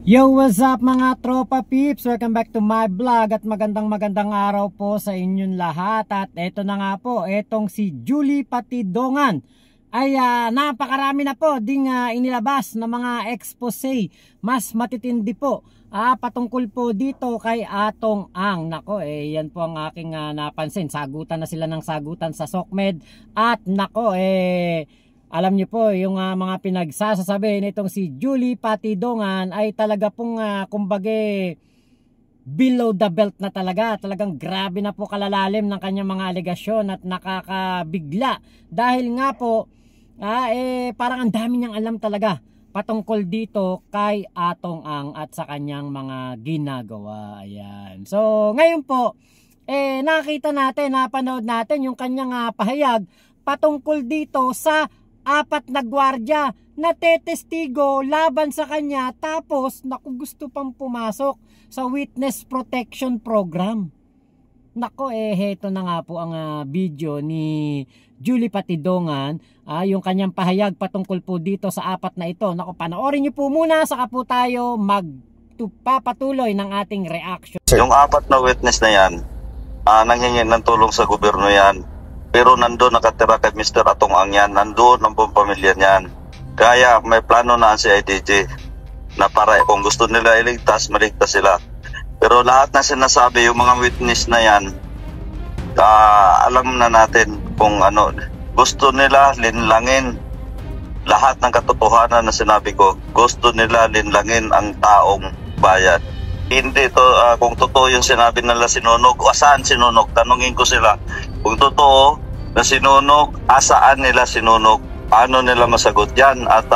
Yo, what's up mga tropa peeps? Welcome back to my vlog at magandang araw po sa inyong lahat. At eto na nga po, etong si Julie Patidongan ay napakarami na po ding inilabas na mga expose. Mas matitindi po patungkol po dito kay Atong Ang. Nako, yan po ang aking napansin. Sagutan na sila ng sagutan sa SOCMED. At nako, alam niyo po, yung mga pinagsasasabi nitong si Julie Patidongan ay talaga pong kumbage below the belt na talaga. Talagang grabe na po kalalalim ng kanyang mga alegasyon at nakakabigla. Dahil nga po, parang ang dami niyang alam talaga patungkol dito kay Atong Ang at sa kanyang mga ginagawa. Ayan. So, ngayon po, nakita natin, napanood natin yung kanyang pahayag patungkol dito sa apat na gwardiya na tetestigo laban sa kanya, tapos naku, gusto pang pumasok sa witness protection program. Nako, heto na nga po ang video ni Julie Patidongan, yung kanyang pahayag patungkol po dito sa apat na ito. Nako, panoorin niyo po muna, saka po tayo magpapatuloy ng ating reaction. Yung apat na witness na yan, nanghingi ng tulong sa gobyerno yan. Pero nandun nakatira kay Mr. Atong Ang yan, nandun ang buong pamilya niyan. Kaya may plano na ang CIDG na para kung gusto nila iligtas, maligtas sila. Pero lahat na sinasabi, yung mga witness na yan, alam na natin kung ano, gusto nila linlangin lahat ng katotohanan na sinabi ko. Gusto nila linlangin ang taong bayan. Hindi to, kung totoo yung sinabi nila sinunog, saan sinunog? Tanungin ko sila. Kung totoo na sinunog, asaan nila sinunog? Paano nila masagot yan? At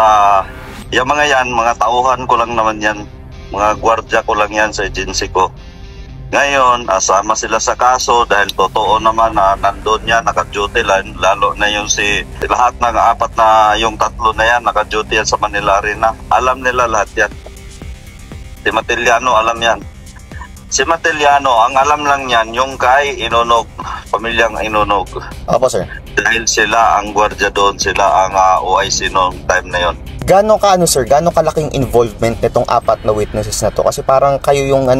yung mga yan, mga tauhan ko lang naman yan. Mga gwardya ko lang yan sa agency ko. Ngayon, asama sila sa kaso dahil totoo naman na nandun yan, naka-duty lang. Lalo na yung lahat ng apat na yung tatlo na yan, naka-duty yan sa Manila Arena. Alam nila lahat yan. Si Matiliano alam yan. Si Matiliano, ang alam lang yan, yung kay Inunog, pamilyang Inunog. Opo, sir. Dahil sila ang gwardiya doon, sila ang OIC noong time na yon. Gano'ng sir, gano'ng kalaking involvement nitong apat na witnesses na to? Kasi parang kayo yung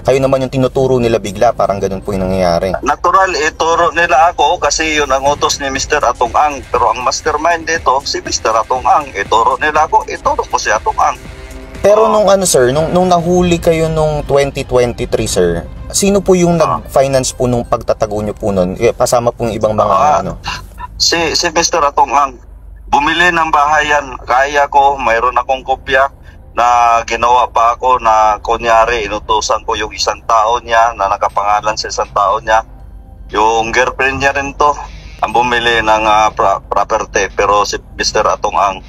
kayo naman yung tinuturo nila bigla, parang ganun po yung nangyayari. Natural, ituro nila ako kasi yun ang utos ni Mr. Atong Ang. Pero ang mastermind dito, si Mr. Atong Ang. Ituro nila ako, ituro ko si Atong Ang. Pero nung sir, nung nahuli kayo nung 2023, sir, sino po yung nag-finance po nung pagtatago nyo po nun? Kasama po yung ibang mga Si Mr. Atong Ang. Bumili ng bahay yan. Kaya ko, mayroon akong kopya na ginawa pa ako na kunyari, inutusan ko yung isang tao niya na nakapangalan sa isang tao niya. Yung girlfriend niya rin to, ang bumili ng property. Pero si Mr. Atong Ang,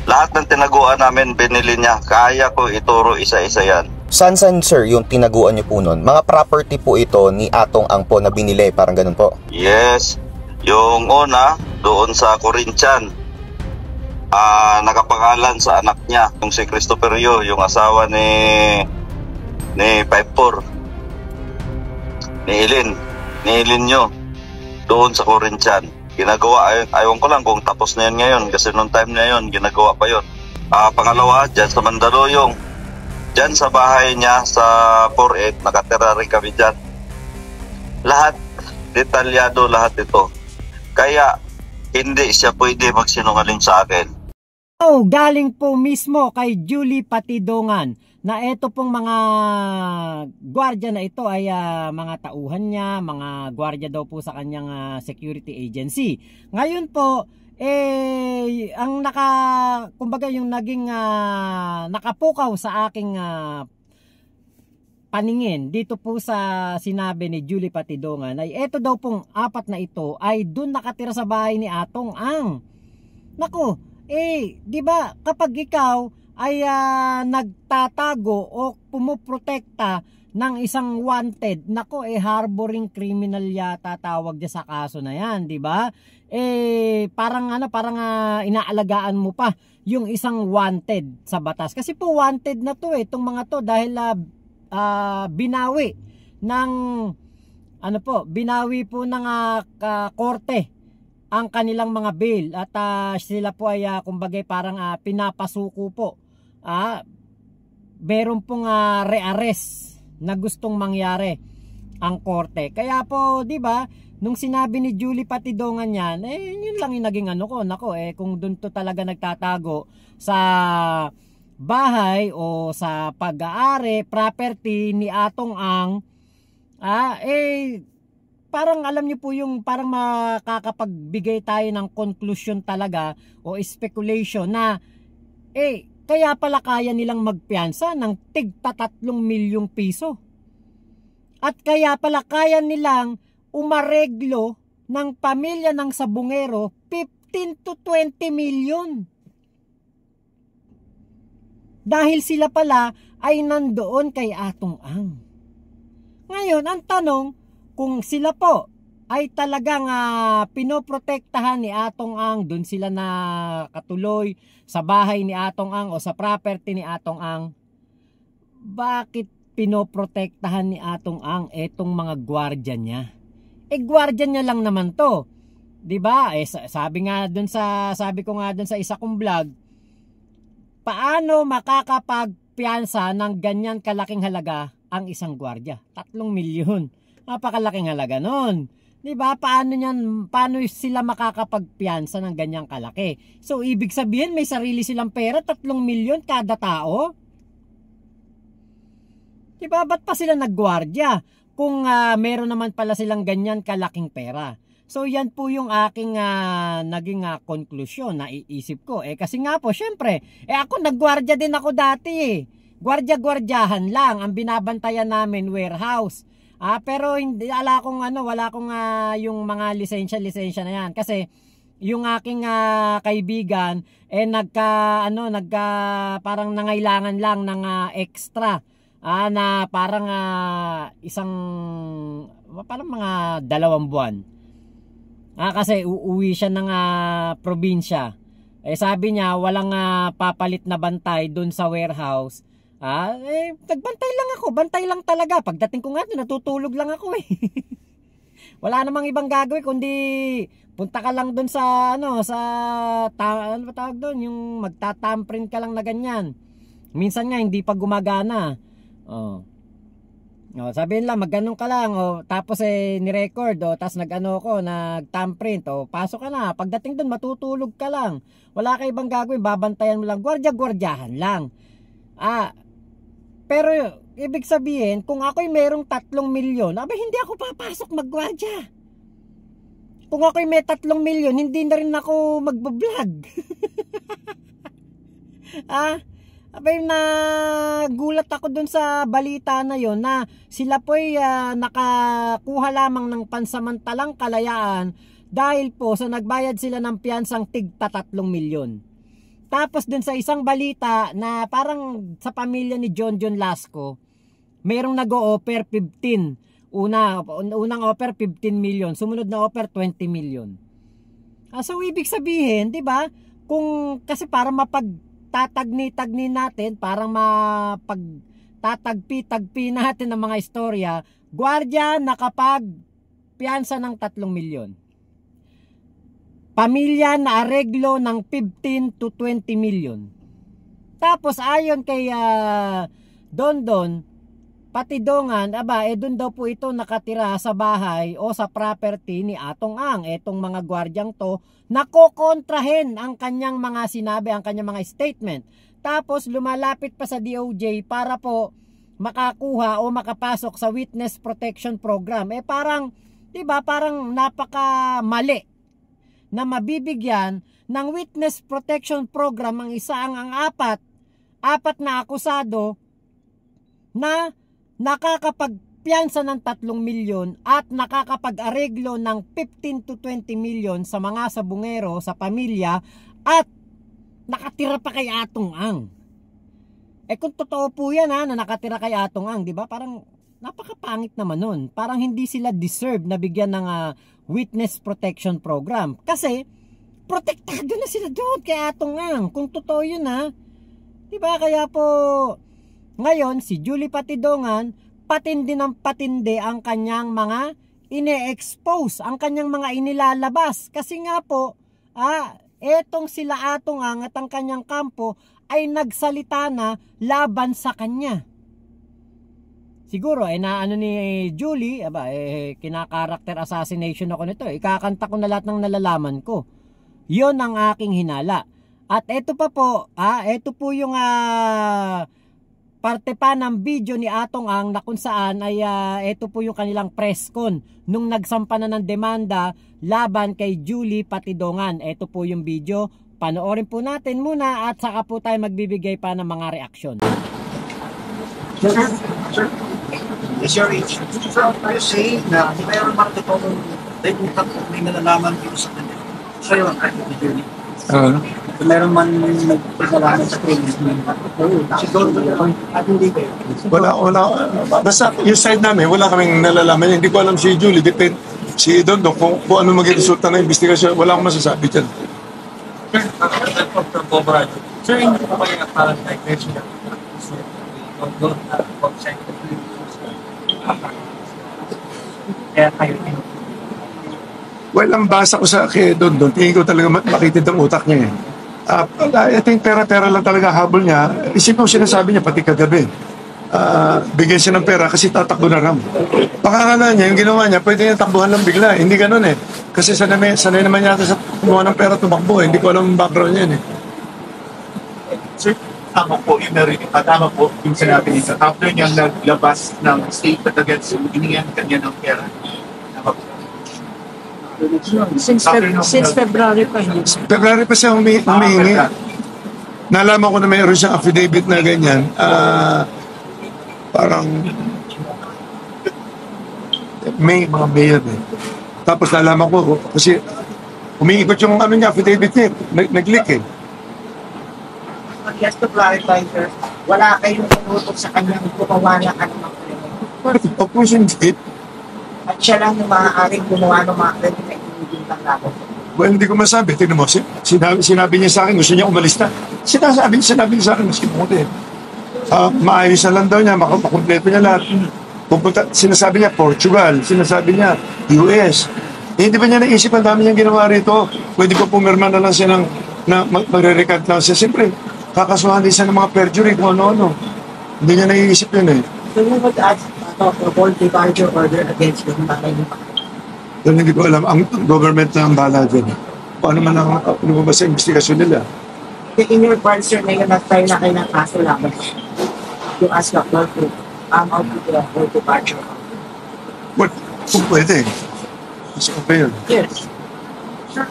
lahat ng tinaguan namin, binili niya. Kaya ko ituro isa-isa yan. San sir yung tinaguan niyo po nun? Mga property po ito ni Atong Ang po na binili, parang ganun po? Yes. Yung una, doon sa Corinthian, nakapangalan sa anak niya, yung si Christopher Yu, yung asawa ni 54, ni Eileen Yu, doon sa Corinthian. Ginagawa, ayaw ko lang kung tapos na yan ngayon kasi noong time na yun, ginagawa pa yun. Pangalawa, dyan sa Mandaluyong, dyan sa bahay niya sa 48, nakatira rin kami dyan. Lahat, detalyado lahat ito. Kaya, hindi siya pwede magsinungaling sa akin. Galing po mismo kay Julie Patidongan na ito pong mga gwardiya na ito ay mga tauhan niya, mga gwardiya daw po sa kanyang security agency. Ngayon po, ang kumbaga yung naging nakapukaw sa aking paningin dito po sa sinabi ni Julie Patidongan ay ito daw pong apat na ito ay dun nakatira sa bahay ni Atong Ang. Naku, di ba kapag ikaw ay nagtatago o pumuprotekta ng isang wanted, nako, harboring criminal yata tawag niya sa kaso na yan, di ba? Parang inaalagaan mo pa yung isang wanted sa batas. Kasi po wanted na to itong mga to dahil binawi ng binawi po ng korte ang kanilang mga bail at sila po ay kumbaga parang pinapasuko po meron pong re-arrest na gustong mangyari ang korte. Kaya po, di ba, nung sinabi ni Julie Patidongan yan, yun lang yung naging ano ko. Nako, kung doon to talaga nagtatago sa bahay o sa pag-aari, property ni Atong Ang, parang alam niyo po yung parang makakapagbigay tayo ng conclusion talaga o speculation na kaya pala kaya nilang magpiyansa ng tigta 3 milyong piso. At kaya pala kaya nilang umareglo ng pamilya ng sabungero 15 to 20 million. Dahil sila pala ay nandoon kay Atong Ang. Ngayon, ang tanong, kung sila po ay talagang pinoprotektahan ni Atong Ang, dun sila na katuloy sa bahay ni Atong Ang o sa property ni Atong Ang, bakit pinoprotektahan ni Atong Ang etong mga gwardiya niya? Gwardiya niya lang naman to. 'Di ba? Sabi ko nga dun sa isa kong vlog, paano makakapagpiyansa ng ganyan kalaking halaga ang isang gwardiya? 3 milyon. Napakalaking halaga nun. 'Di ba? Paano sila makakapagpiyansa ng ganyang kalaki? So ibig sabihin may sarili silang pera, 3 milyon kada tao. 'Di ba? Ba't pa sila naggwardya kung meron naman pala silang ganyan kalaking pera? So yan po yung aking naging konklusyon na iisip ko. Kasi nga po, syempre, ako naggwardya din ako dati. Gwardya-gwardyahan lang ang binabantayan namin, warehouse. Pero hindi wala akong yung mga lisensya na yan, kasi yung aking kaibigan parang nangailangan lang ng extra na parang parang mga 2 buwan. Kasi uuwi siya ng probinsya. Sabi niya walang papalit na bantay dun sa warehouse. Nagbantay lang ako, bantay lang talaga. Pagdating ko nga doon, natutulog lang ako Wala namang ibang gagawin kundi punta ka lang doon sa ano ba tawag doon, yung magta-thumbprint ka lang na ganyan. Minsan nga hindi pa gumagana. Sabihin lang magganong ka lang tapos ni-record tapos nag-thumbprint pasok ka na. Pagdating doon matutulog ka lang. Wala ka ibang gagawin, babantayan mo lang, gwardiya-gwardiyahan lang. Pero ibig sabihin, kung ako'y merong 3 milyon, hindi ako papasok maggwardya. Kung ako'y may 3 milyon, hindi na rin ako magbablog. Nagulat ako dun sa balita na yon na sila po'y nakakuha lamang ng pansamantalang kalayaan dahil po sa nagbayad sila ng piyansang tigta 3 milyon. Tapos dun sa isang balita na parang sa pamilya ni John Lasco, merong nag-o-offer 15. Unang offer 15 million, sumunod na offer 20 million. So ibig sabihin, 'di ba? Kasi para mapagtatagni-tagni natin, para mapagtatagpi-tagpi natin ng mga istorya, gwardiya nakapagpiyansa ng 3 milyon. Pamilya na areglo ng 15 to 20 million. Tapos ayon kay Don Patidongan, doon daw po ito nakatira sa bahay o sa property ni Atong Ang. Etong mga gwardyang to, nakokontrahen ang kanyang mga sinabi, ang kanyang mga statement. Tapos lumalapit pa sa DOJ para po makakuha o makapasok sa Witness Protection Program. Parang, 'di ba, parang napaka mali na mabibigyan ng Witness Protection Program ang apat na akusado na nakakapagpiyansa ng 3 milyon at nakakapag-areglo ng 15 to 20 milyon sa mga sabungero, sa pamilya, at nakatira pa kay Atong Ang. Kung totoo po yan na nakatira kay Atong Ang, di ba? Parang napakapangit naman nun. Parang hindi sila deserve na bigyan ng Witness Protection Program. Kasi protektado na sila doon kay Atong Ang. Kung totoo yun di ba? Kaya po ngayon, si Julie Patidongan, patindi ng patindi ang kanyang mga ine-expose, ang kanyang mga inilalabas. Kasi nga po, etong sila Atong Ang at ang kanyang kampo ay nagsalita na laban sa kanya. Siguro naano ni Julie, kinakarakter assassination ako nito. Ikakanta ko na lahat ng nalalaman ko. 'Yon ang aking hinala. At ito pa po, ito po yung parte pa ng video ni Atong Ang na kung saan ay ito po yung kanilang press con nung nagsampa na ng demanda laban kay Julie Patidongan. Ito po yung video. Panoorin po natin muna at saka po tayo magbibigay pa ng mga reaksyon. Is your age? So, are you saying na mayroon bang itong may nalalaman dito sa kanya? So, yun, kahit na Julie. Meron man nagpagalaman sa training. Si Don, at hindi kayo. Wala. Basta yung side namin, wala kaming nalalaman. Hindi ko alam si Julie, si Don, kung ano maging resulta ng investigasyon, wala akong masasabi dyan. Sir, hindi po ba yung parang nag-mention na kaya kayo Well, ang basa ko sa kay Don, tingin ko talaga makitid ang utak niya eh. I think pera-pera lang talaga habol niya. Isipin mo sinasabi niya pati kagabi. Bigyan siya ng pera kasi tatakbo na ram. Pakakala niya, yung ginawa niya, pwede niya takbuhan lang bigla. Hindi ganun eh. Kasi sanay naman yata sa kumuha ng pera tumakbo eh. Hindi ko alam ang background niya eh. Sir, tama po yung narinig. Tama po yung sinabi niya. After niya naglabas ng statement against hiningan kanya ng pera. Tama po. Since February pa hindi. February pa siya humihingi. Nalaman ko na mayroon siyang affidavit na ganyan. Parang mga mayor eh. Tapos nalaman ko kasi umiikot yung affidavit niya. Nag-leak eh. Just to clarify, sir, wala kayong tinutok sa kanyang gumawa ng anumang krimen. Of course, hindi. At siya lang yung maaaring gumawa ng mga krimen na inibintang natin. Well, hindi ko masabi. Tignan mo, sinabi niya sa akin, gusto niya umalis na. Sinabi niya sa akin, mas kinukutin. Maayos na lang daw niya, makumpleto niya lahat. Sinasabi niya Portugal, sinasabi niya US. Hindi ba niya naisip ang dami niyang ginawa rito? Pwede ko pumirma na lang siya na magre-recant lang siya. Siyempre, kakasuhan din siya ng mga perjury kung ano-ano. Hindi niya naiisip yun eh. So you would ask for bold departure order against the nanay ni Pacquiao? Doon hindi ko alam, ang government na ang bahala dyan. Paano man ang lumabas sa investigasyon nila. In your part, sir, ngayon nag-try na kayo ng kaso laban. You ask the court to out to the bold departure. What? Kung pwede. Gusto ko pa yun. Yes. Sir,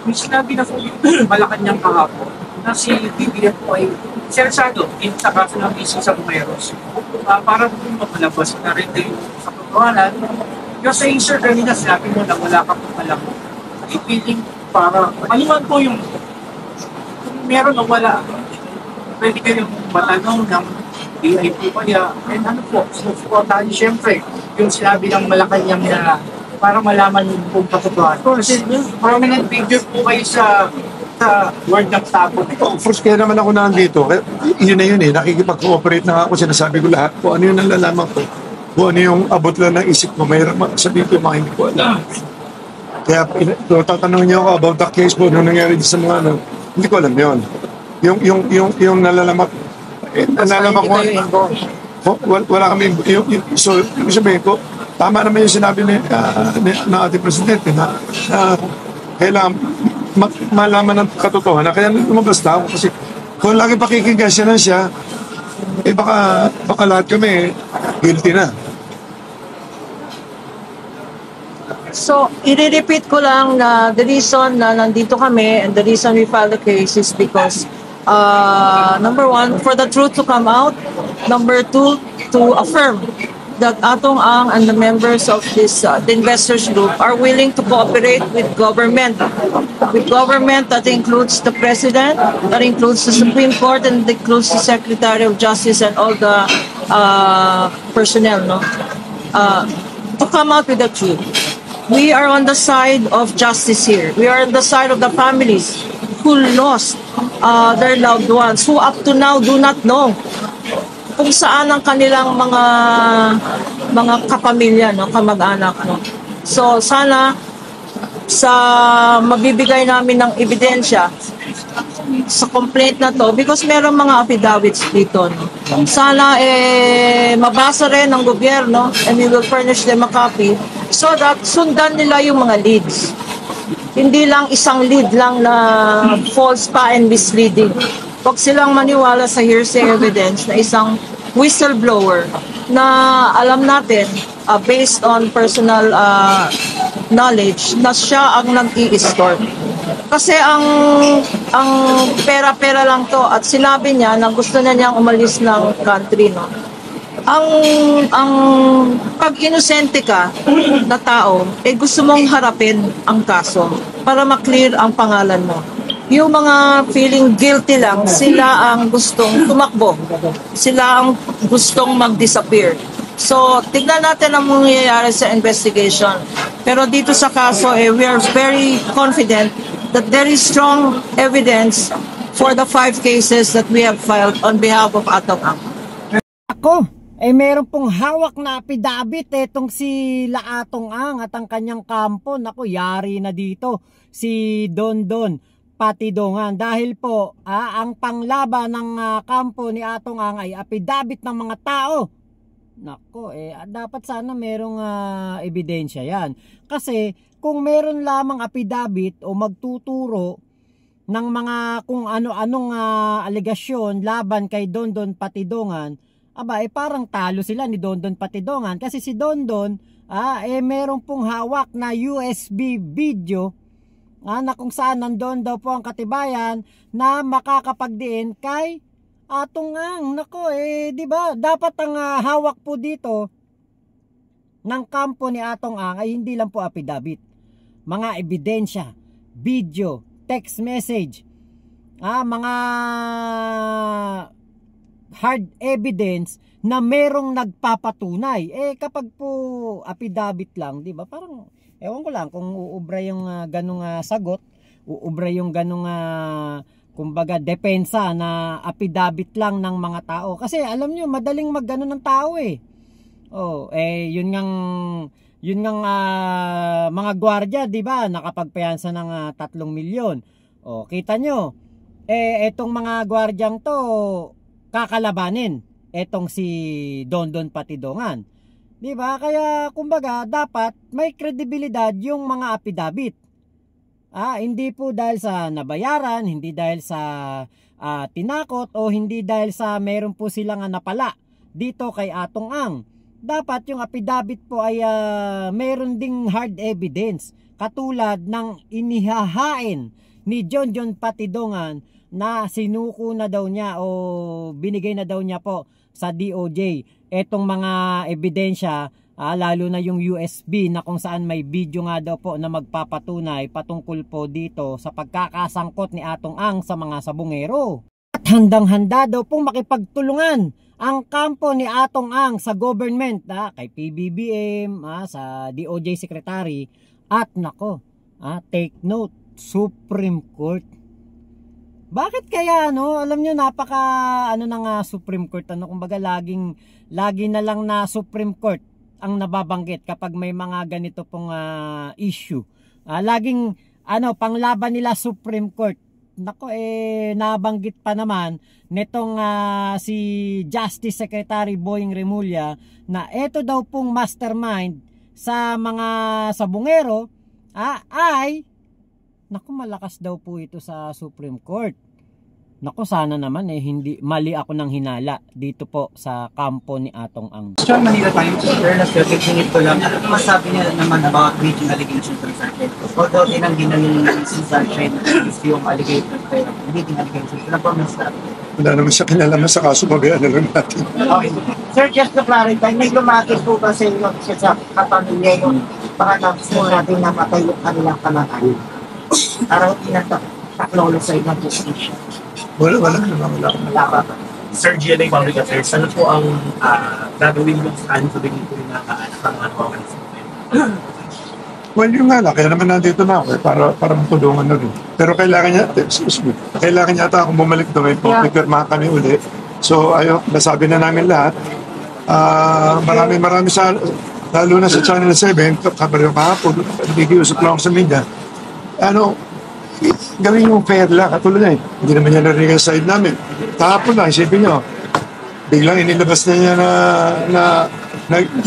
may sinabi na po yung Malacanang kahapon na si BBM po ay sersado sa kaso ng issue sa Bumeros. Para po mapalabas na rin din sa pagkawalan. Yung saying, sir, kanina sinabi mo na wala ka pong alam. Ipiling para, ano man po yung kung meron o wala, pwede kayong matanong ng AI po kaya, and ano po, supportahan siyempre yung sinabi ng Malacanang na para malaman yung kung katotohanan. Kasi prominent figure po kayo sa word ng tapo. Of course, kaya naman ako nandito. Yun na yun eh. Nakikipag-cooperate na ako. Sinasabi ko lahat kung ano yung nalalaman ko. Kung ano yung abot lang ng isip ko. Mayroon sabihin ko yung mga hindi ko alam. Kaya tatanungin niyo ako about the case po nung nangyari sa mga ano. Hindi ko alam yun. Yung nalalaman ko. Wala kami. So, sabihin ko, tama naman yung sinabi ng ating presidente na kailangan malaman ng katotohanan. Kaya lumabas na ako kasi kung lagi pakikinggan siya na siya, baka lahat kami guilty na. So, i-repeat ko lang na the reason na nandito kami and the reason we filed the case is because number one, for the truth to come out. Number two, to affirm that Atong Ang and the members of this the investors group are willing to cooperate with government that includes the president, that includes the Supreme Court, and includes the Secretary of Justice and all the personnel, to come out with the truth. We are on the side of justice here. We are on the side of the families who lost their loved ones, who up to now do not know kung saan ang kanilang mga kapamilya, kamag-anak. So sana sa mabibigay namin ng ebidensya, sa complaint na to because meron mga affidavits dito. No? Sana mabasa rin ng gobyerno and we will furnish them a copy so that sundan nila yung mga leads. Hindi lang isang lead lang na false pa and misleading. Huwag silang maniwala sa hearsay evidence na isang whistleblower na alam natin based on personal knowledge na siya ang nag-i-store. Kasi ang pera-pera lang to at sinabi niya na gusto na niyang umalis ng country, no. Ang pag inosente ka na tao, gusto mong harapin ang kaso para ma-clear ang pangalan mo. Yung mga feeling guilty lang, sila ang gustong tumakbo. Sila ang gustong mag-disappear. So, tignan natin ang mangyayari sa investigation. Pero dito sa kaso, we are very confident that there is strong evidence for the 5 cases that we have filed on behalf of Atong Ang. Ako, meron pong hawak na affidavit etong si Atong Ang at ang kanyang kampo. Naku, yari na dito si Dondon Patidongan dahil po ang panglaban ng kampo ni Atong Ang ay affidavit ng mga tao. Nako, dapat sana merong ebidensya yan. Kasi kung meron lamang affidavit o magtuturo ng mga kung ano-anong alegasyon laban kay Dondon Patidongan, parang talo sila ni Dondon Patidongan. Kasi si Dondon, meron pong hawak na USB video na kung saan nandun daw po ang katibayan na makakapagdiin kay Atong Ang. Nako, di ba? Dapat ang hawak po dito ng kampo ni Atong Ang ay hindi lang po affidavit. Mga ebidensya, video, text message, mga hard evidence na merong nagpapatunay. Kapag po affidavit lang, di ba? Parang, ewan ko lang kung uubra yung ganong sagot, uubra yung ganong kumbaga depensa na affidavit lang ng mga tao. Kasi alam nyo, madaling maggano ng tao yun ngang mga gwardiya, di ba? Nakapagpayansa ng 3 milyon. Kita nyo, etong mga gwardyang to kakalabanin etong si Dondon Patidongan. Di ba? Kaya kumbaga dapat may kredibilidad yung mga affidavit. Hindi po dahil sa nabayaran, hindi dahil sa tinakot o hindi dahil sa meron po silang napala dito kay Atong Ang. Dapat yung affidavit po ay meron ding hard evidence katulad ng inihahain ni John Patidongan na sinuko na daw niya o binigay na daw niya po sa DOJ etong mga ebidensya. Lalo na yung USB na kung saan may video nga daw po na magpapatunay patungkol po dito sa pagkakasangkot ni Atong Ang sa mga sabungero. At handang-handa daw pong makipagtulungan ang kampo ni Atong Ang sa government, kay PBBM, sa DOJ Secretary at nako, take note, Supreme Court. Bakit kaya alam nyo napaka Supreme Court, kumbaga lagi na lang na Supreme Court ang nababanggit kapag may mga ganito pong issue. Laging panglaban nila Supreme Court. Nako, nabanggit pa naman nitong si Justice Secretary Boying Remulla na eto daw pong mastermind sa mga sabungero ay nako, malakas daw po ito sa Supreme Court. Nako, sana naman hindi mali ako ng hinala dito po sa kampo ni Atong Ang. John, Manila tayo, fairness, kakitingin ko lang, masabi niya naman about breaching allegations from Sargent. Although tinanggi na yung si Sargent is yung allegation, pero hindi din allegations. Wala po masabi. Wala naman siya kinalaman sa kaso, babayaan na lang natin. Okay. Sir, just to clarify, may lumakit po ba sa inyo sa kapamilya yung pangatapos po natin namatay yung kanilang kamatayan? Araw tinataklolo sa inyong position. Wala. Sir GLA Public Affairs, ano po ang gagawin mo sa anin sa bigay po yung nakaanak ng mga nawawalan sa mga? Well, yung nga lang, kaya naman nandito na ako para matulungan na rin. Pero kailangan niya ata akong bumalik doon, pipirmahan kami ulit. So, nasabi na namin lahat. Marami lalo na sa Channel 7, kabar yung kahapon, nagigiusap lang ako sa media. gawin yung fair lang. Katulad na hindi naman niya narinig ang side namin. Kahapon lang, isipin nyo, biglang inilabas na niya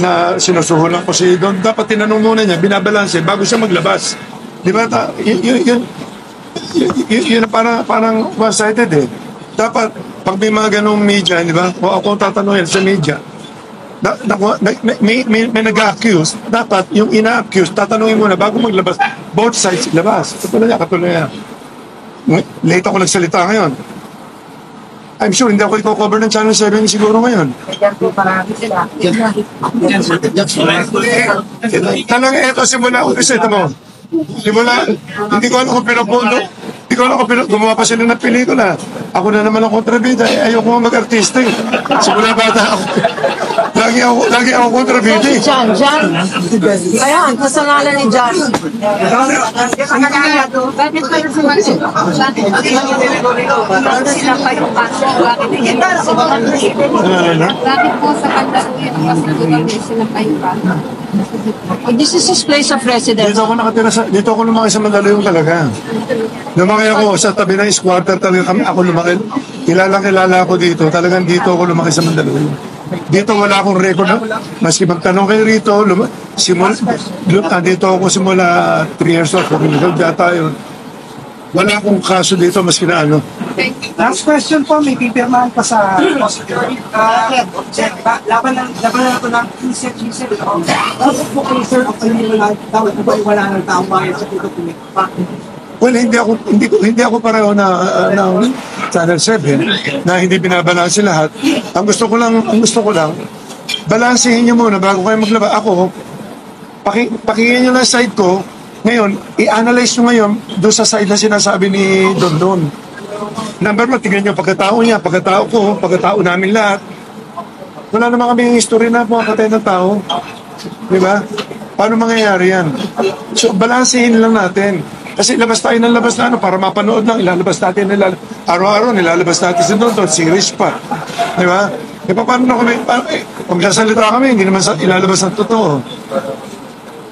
na sinusuhulan ko si Don. Dapat tinanong muna niya, binabalanse bago siya maglabas. Di ba? Yun parang one-sided eh. Dapat, pag may mga ganong media, di ba? O ako tatanungin sa media, may nag-accuse, dapat yung ina-accuse, tatanungin muna bago maglabas, both sides ilabas. Katulad niya. Late ako nagsalita ngayon. I'm sure hindi ako i-cover ng Channel 7 siguro ngayon. Tanong ito, simula umpisa ito mo. Hindi ko alam kung pinapundo. Hindi ko alam kung gumawa pa sila ng pelikula. Ako na naman ang kontrabida. Ayoko mag-artista eh. Simula bata ako. Lagi ako kontrabida eh. John. Ayan, kasalanan ni John. Bakit pa yung sumasin? Sila pa yung kaso? Bakit po sa Pandaluyan ang kasalunan sila pa yung kaso? This is his place of residence. Dito ako nakatira dito ako lumaki sa Mandaluyong talaga. Lumaki ako sa tabi ng squatter talaga kami. Ako lumaki. Kilala ako dito. Talagang dito ako lumaki sa Mandaluyong. Dito wala akong record na. Maski magtanong kayo rito, dito ako simula 3 years old. Data yun. Wala akong kaso dito maski na ano. Last question po, may pipirmahan pa sa prosecutor. Laban na ito ng G7. Bakit po kayo, sir, wala ng tao bayan sa dito kumikita? Well, hindi ako pareho ng Channel 7 na hindi binabalanse lahat. Ang gusto ko lang balansehin niyo muna bago kayo maglaba. Ako, pakinggan niyo lang side ko. Ngayon, i-analyze nyo ngayon doon sa side na sinasabi ni Don. Number 1, tingnan nyo pagkatao niya, pagkatao ko, pagkatao namin lahat. Wala naman kami yung history na pumakatay ng tao. Di ba? Paano mangyayari yan? So, balansehin lang natin. Kasi labas tayo ng labas na para mapanood lang. Ilalabas natin araw-araw, nilalabas natin si Don, series pa. Di ba? E paano na kami, kung sasalita kami, hindi naman ilalabas ng totoo.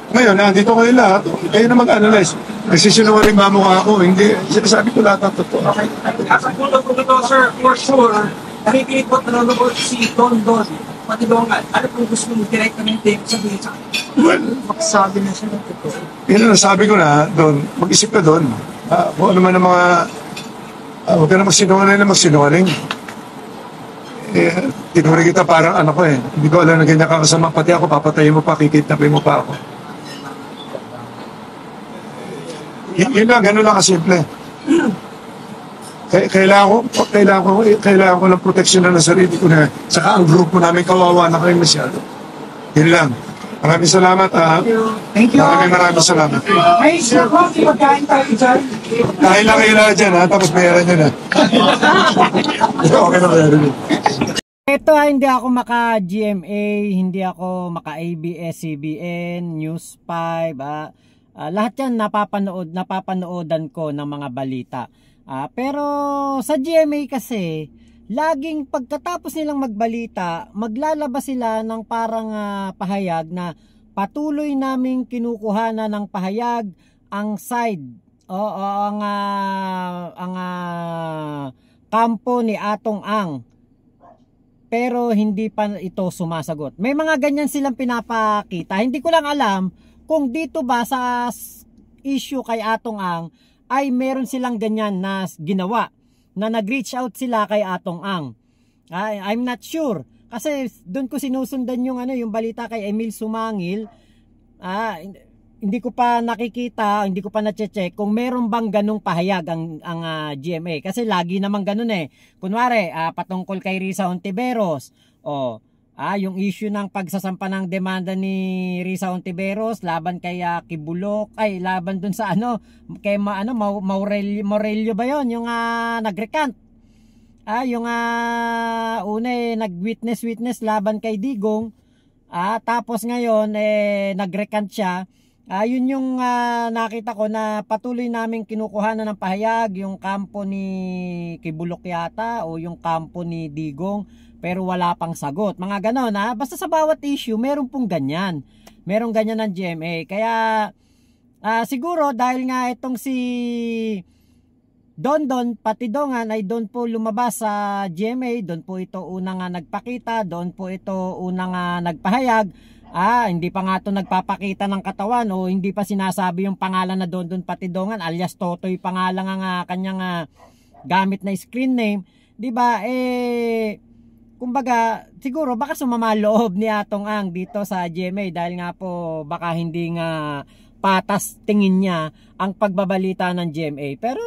Ngayon, nandito kayo lahat, kayo na mag-analyze. Nagsisinungaling ba mukha ako? Hindi. Sinasabi ko lahat ng totoo. Okay. At ang punto po ito, sir, for sure, nakikinig po at nanonood si Don Patidongan. Ano kung gusto mong direct na yung tape sabihin sa akin? Well, Sabi na siya ng totoo. yun ang sabi ko na, Don, mag-isip ka doon. Kung ano man ang mga, huwag ka na magsinungaling. Tinuring kita parang anak ko eh. Hindi ko alam na ganyan kakasama. Pati ako, papatayin mo pa, kikidnapin mo pa ako. Yun lang, gano'n lang kasimple. Kailangan ko ng proteksyon ng sarili ko na saka ang grupo namin kawawa na kayo masyado. Yun lang. Maraming salamat. Thank you. Maraming salamat. Hey, sir, magkain tayo dyan. Kain lang kayo lahat dyan tapos bayaran nyo na. Okay na bayaran nyo. Ito hindi ako maka-GMA, hindi ako maka-ABS-CBN, News 5, lahat yan napapanoodan ko ng mga balita. Pero sa GMA kasi, laging pagkatapos nilang magbalita, maglalabas sila ng parang pahayag na patuloy naming kinukuhanan ng pahayag ang side ang kampo ni Atong Ang. Pero hindi pa ito sumasagot. May mga ganyan silang pinapakita. Hindi ko lang alam kung dito ba sa issue kay Atong Ang ay meron silang ganyan na ginawa, na nag-reach out sila kay Atong Ang. I'm not sure kasi doon ko sinusundan yung balita kay Emil Sumangil. Hindi ko pa nakikita, hindi ko pa na-check kung meron bang ganung pahayag ang GMA, kasi lagi namang ganun eh. Kunwari patungkol kay Risa Hontiveros, yung issue ng pagsasampa ng demanda ni Risa Hontiveros laban kay Kibulok, laban dun sa kay Maurelio ba yon, yung nagrecant, yung una nag-witness laban kay Digong, tapos ngayon nagrecant siya. Yun yung nakita ko na patuloy naming kinukuhanan ng pahayag yung kampo ni Kibulok yata o yung kampo ni Digong, pero wala pang sagot. Mga ganon basta sa bawat issue meron pong ganyan. Merong ganyan ng GMA. Kaya Siguro dahil nga itong si Dondon Patidongan ay doon po lumabas sa GMA, doon po ito unang nagpakita, doon po ito unang nagpahayag. Hindi pa nga ito nagpapakita ng katawan o hindi pa sinasabi yung pangalan na Dondon Patidongan alias Totoy pangalan nga kanyang gamit na screen name, 'di ba? Kumbaga siguro baka sumama loob ni Atong Ang dito sa GMA dahil nga po baka hindi nga patas tingin niya ang pagbabalita ng GMA. Pero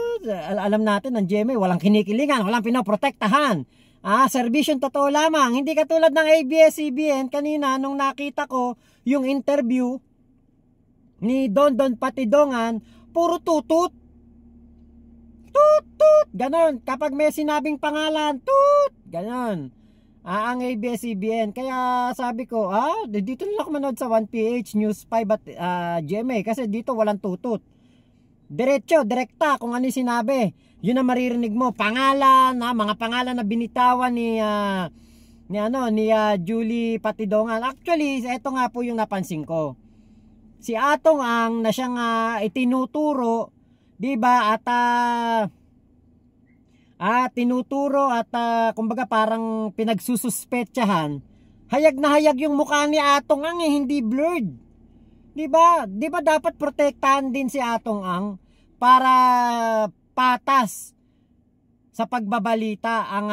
alam natin ng GMA walang kinikilingan, walang pinoprotektahan. Servisyon totoo lamang. Hindi katulad ng ABS-CBN kanina nung nakita ko yung interview ni Dondon Patidongan, puro tutut. Tutut, ganon. Kapag may sinabing pangalan, tut, ganon. Ang ABS-CBN. Kaya sabi ko, dito na ako manood sa 1PH News 5 at GMA kasi dito walang tutut. Diretso, direkta kung ano sinabi. Yun ang maririnig mo. Pangalan, mga pangalan na binitawan ni Julie Patidongan. Actually, ito nga po yung napansin ko. Si Atong Ang na siyang itinuturo, 'di ba? At tinuturo at kumbaga parang pinagsususpetsahan. Hayag na hayag yung mukha ni Atong Ang hindi blurred. 'Di ba? 'Di ba dapat protektahan din si Atong Ang para patas sa pagbabalita ang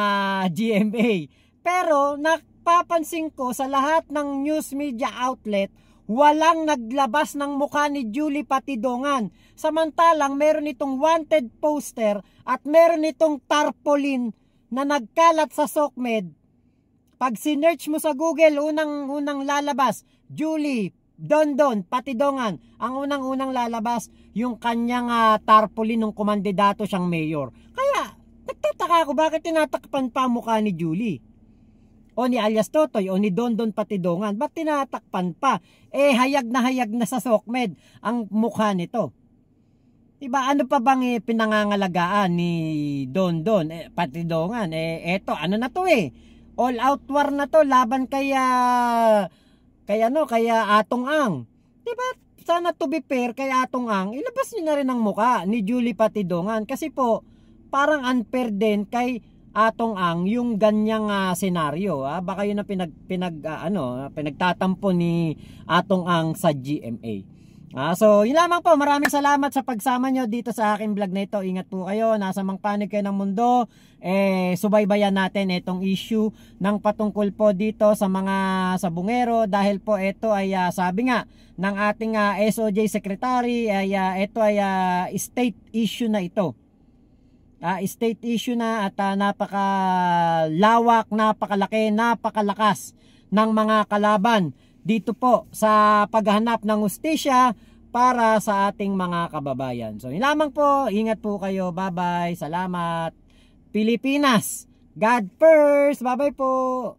GMA. Pero napapansin ko sa lahat ng news media outlet, walang naglabas ng mukha ni Julie Patidongan. Samantalang meron itong wanted poster at meron itong tarpaulin na nagkalat sa SOCMED. Pag sinearch mo sa Google, unang lalabas, Julie Dondon Patidongan. Ang unang lalabas, yung kanyang tarpaulin ng kumandidato siyang mayor. Kaya, nagtataka ako bakit tinatakpan pa ang mukha ni Julie. O ni alias Totoy o ni Dondon Patidongan. Ba't tinatakpan pa? Hayag na sa SOCMED ang mukha nito. Diba, ano pa bang pinangangalagaan ni Dondon Patidongan? Eto, ano na to all out war na to laban kaya Atong Ang. Diba, sana to be fair kay Atong Ang, ilabas niyo na rin ang mukha ni Julie Patidongan kasi po parang unfair din kay Atong Ang yung ganyang senaryo. Baka yun ang pinagtatampo ni Atong Ang sa GMA. So yun lamang po, maraming salamat sa pagsama nyo dito sa aking vlog na ito. Ingat po kayo, nasa mang panig kayo ng mundo, subaybayan natin itong issue ng patungkol po dito sa mga sabungero dahil po ito ay sabi nga ng ating SOJ Secretary ay ito ay state issue na ito. State issue na at napakalawak, napakalaki, napakalakas ng mga kalaban dito po sa paghahanap ng hustisya para sa ating mga kababayan. So yun lamang po, ingat po kayo, bye bye, salamat Pilipinas, God first, bye bye po.